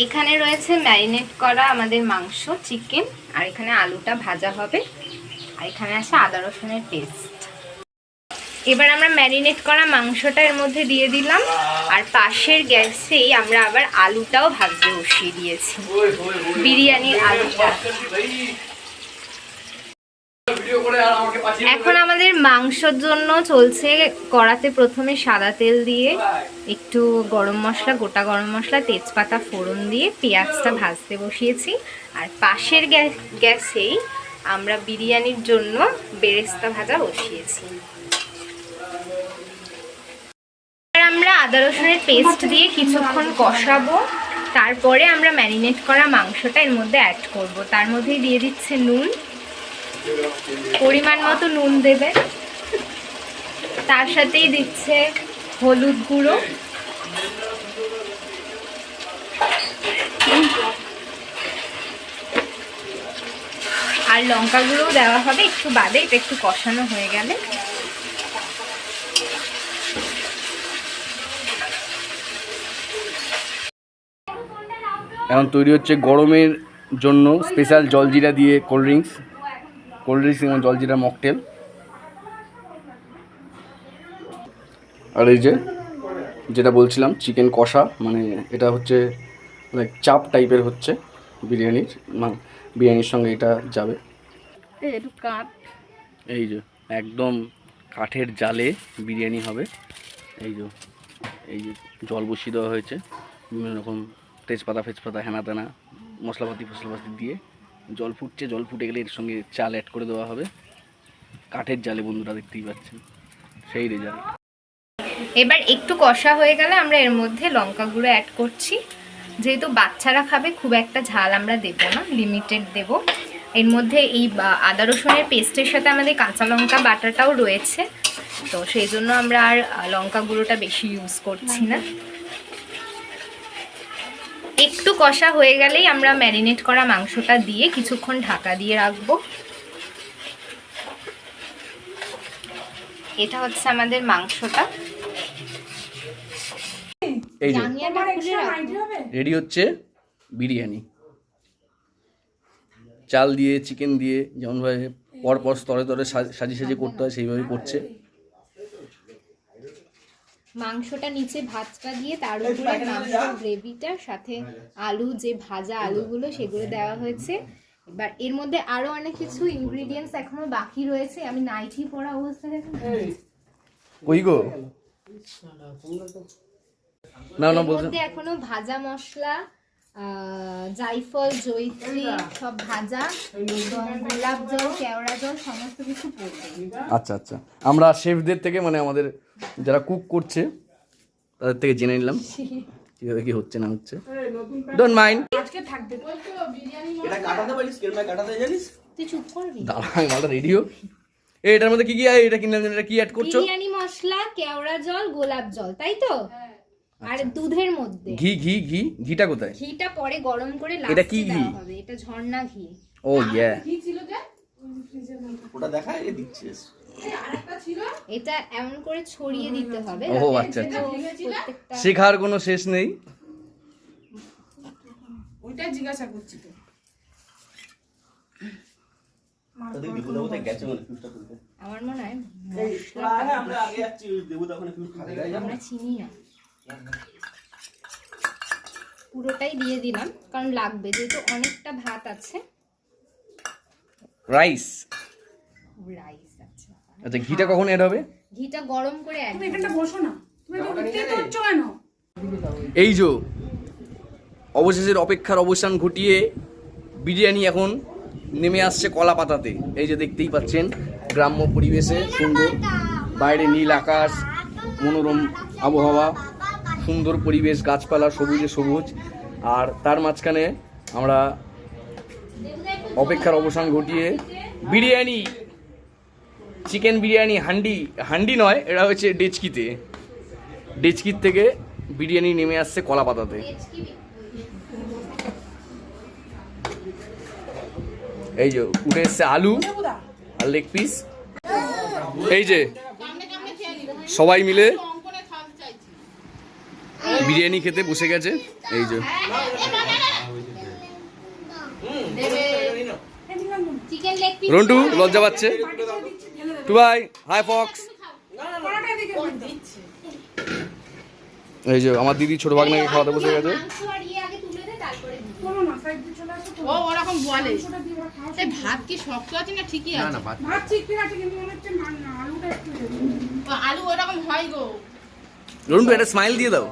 এখানে রয়েছে ম্যারিনেট করা আমাদের মাংস চিকেন, আর এখানে আলুটা ভাজা হবে, আর এখানে আছে আদা রসুনের পেস্ট। এবার আমরা ম্যারিনেট করা মাংসটা এর মধ্যে দিয়ে দিলাম, আর পাশের গ্যাসেই আমরা আবার আলুটাও ভাজতে বসিয়ে দিয়েছি, বিরিয়ানির আলুটা। এখন আমাদের মাংসর জন্য চলছে কড়াতে প্রথমে সাদা তেল দিয়ে একটু গরম মশলা, গোটা গরম মশলা, তেজপাতা ফোড়ন দিয়ে পেঁয়াজটা ভাজতে বসিয়েছি। আর পাশের গ্যাসেই আমরা বিরিয়ানির জন্য বেরেস্তা ভাজা বসিয়েছি। আমরা আদা রসুনের পেস্ট দিয়ে কিছুক্ষণ কষাবো, তারপরে আমরা ম্যারিনেট করা মাংসটা এর মধ্যে অ্যাড করব। তার মধ্যেই দিয়ে দিচ্ছে নুন, পরিমাণ মতো নুন দেবে, তার সাথেই দিচ্ছে হলুদ গুঁড়ো, আর লঙ্কা গুঁড়োও দেওয়া হবে একটু বাদে, এটা একটু কষানো হয়ে গেলে। এখন তৈরি হচ্ছে গরমের জন্য স্পেশাল জলজিরা দিয়ে কোল্ড ড্রিঙ্কস এবং জলজিরা মকটেল। আর এই যেটা বলছিলাম চিকেন কষা, মানে এটা হচ্ছে লাইক চাপ টাইপের হচ্ছে বিরিয়ানির সঙ্গে এটা যাবে। এই যে একদম কাঠের জালে বিরিয়ানি হবে। এই যে জল বসিয়ে দেওয়া হয়েছে, বিভিন্ন রকম তেজপাতা হেনা তেনা মশলাপাতি দিয়ে জল ফুটছে, জল ফুটে গেলে এর সঙ্গে চাল অ্যাড করে দেওয়া হবে। কাঠের জালে বন্ধুরা দেখতেই পাচ্ছেন, সেই রেজাল্ট। এবার একটু কষা হয়ে গেলে আমরা এর মধ্যে লঙ্কা গুঁড়ো অ্যাড করছি। যেহেতু বাচ্চারা খাবে, খুব একটা ঝাল আমরা দেব না, লিমিটেড দেব। এর মধ্যে এই আদা রসুনের পেস্টের সাথে আমাদের কাঁচা লঙ্কা বাটাটাও রয়েছে, তো সেই জন্য আমরা আর লঙ্কা গুঁড়োটা বেশি ইউজ করছি না। একটু কষা হয়ে গেলেই আমরা ম্যারিনেট করা মাংসটা দিয়ে কিছুক্ষণ ঢাকা দিয়ে রাখবো। এটা হচ্ছে আমাদের মাংসটা। এই যে রেডি হচ্ছে বিরিয়ানি, চাল দিয়ে চিকেন দিয়ে যেমনভাবে পরপর স্তরে সাজিয়ে করতে হয় সেইভাবেই করছে। মাংসটা নিচে ভাতটা দিয়ে তার উপরে মাংসের গ্রেভিটার সাথে আলু, যে ভাজা আলুগুলো সেগুলো দেওয়া হয়েছে। এবার এর মধ্যে আরো অনেক কিছু ইনগ্রেডিয়েন্টস এখনো বাকি রয়েছে। আমি নাইটি পরা অবস্থায় কই গো না বলতে এখনো ভাজা মশলা, জায়ফল, জয়িত্রী সব ভাজা, গোলাপ জল, কেওড়া জল সমস্ত কিছু পড়বে। আচ্ছা, আমরা শেফদের থেকে, মানে আমাদের যারা কুক করছে তাদের থেকে জেনে নিলাম কিভাবে কি হচ্ছে না হচ্ছে। ডোন্ট মাইন্ড, আজকে থাকবে এটা কাটাতে পারিস, কেমনে কাটাতে জানিস? তুই চুপ করবি, দাঁড়া মালটা রেডি হোক। এটার মধ্যে কি এটা কিনলাম, এটা কি অ্যাড করছো? বিরিয়ানি মশলা, কেওড়া জল, গোলাপ জল, তাই তো? আর দুধের মধ্যে ঘিটা কোথায়? ঘিটা পরে গরম করে লাস্টে দেওয়া হবে। এটা ঝর্ণা ঘি। ও ইয়া, ঘি ছিল যে ওটা দেখা এ দিচ্ছিস। আরেকটা ছিল, এটা এমন করে ছড়িয়ে দিতে হবে। ও আচ্ছা, শেখার কোনো শেষ নেই। ওইটা জিজ্ঞাসা করছি তো। আমার মনে হয় আমরা চিনি না, পুরোটাই দিয়ে দিলাম কারণ লাগবে, যেহেতু অনেকটা ভাত আছে। রাইস আচ্ছা, ঘিটা কখন এড হবে? ঘিটা গরম করে অ্যাড। তুমি এখানটা বসো না, তুমি তো উঠতে করছো কেন? এই যে অবশেষের অপেক্ষার অবসান ঘটিয়ে বিরিয়ানি এখন নেমে আসছে কলা পাতাতে। এই যে দেখতেই পাচ্ছেন গ্রাম্য পরিবেশে সুন্দর, বাইরে নীল আকাশ, মনোরম আবহাওয়া, সুন্দর পরিবেশ, গাছপালা সবুজে সবুজ, আর তার মাঝখানে আমরা অপেক্ষার অবসান ঘটিয়ে বিরিয়ানি, চিকেন বিরিয়ানি হান্ডি নয়, এটা হচ্ছে ডেচকির থেকে বিরিয়ানি নেমে আসছে কলা পাতাতে। এই যে উঠে এসছে আলু আর লেগ পিস। এই যে সবাই মিলে বিরিয়ানি খেতে বসে গেছে এই যে চিকেন লেগ পিস রন্টু লজ্জা পাচ্ছে টু ভাই হাই ফক্স এই যে আমার দিদি ছোট ভাগ্নাকে খাওয়াতে বসে গেছে মাংস আর ইয়ে আগে তুলে দে তারপরে ও ওরকম বলে এই ভাত কি শক্ত আছে না ঠিকই আছে ও, আলু ওরকম হয় গো। রন্টু একটা স্মাইল দিয়ে দাও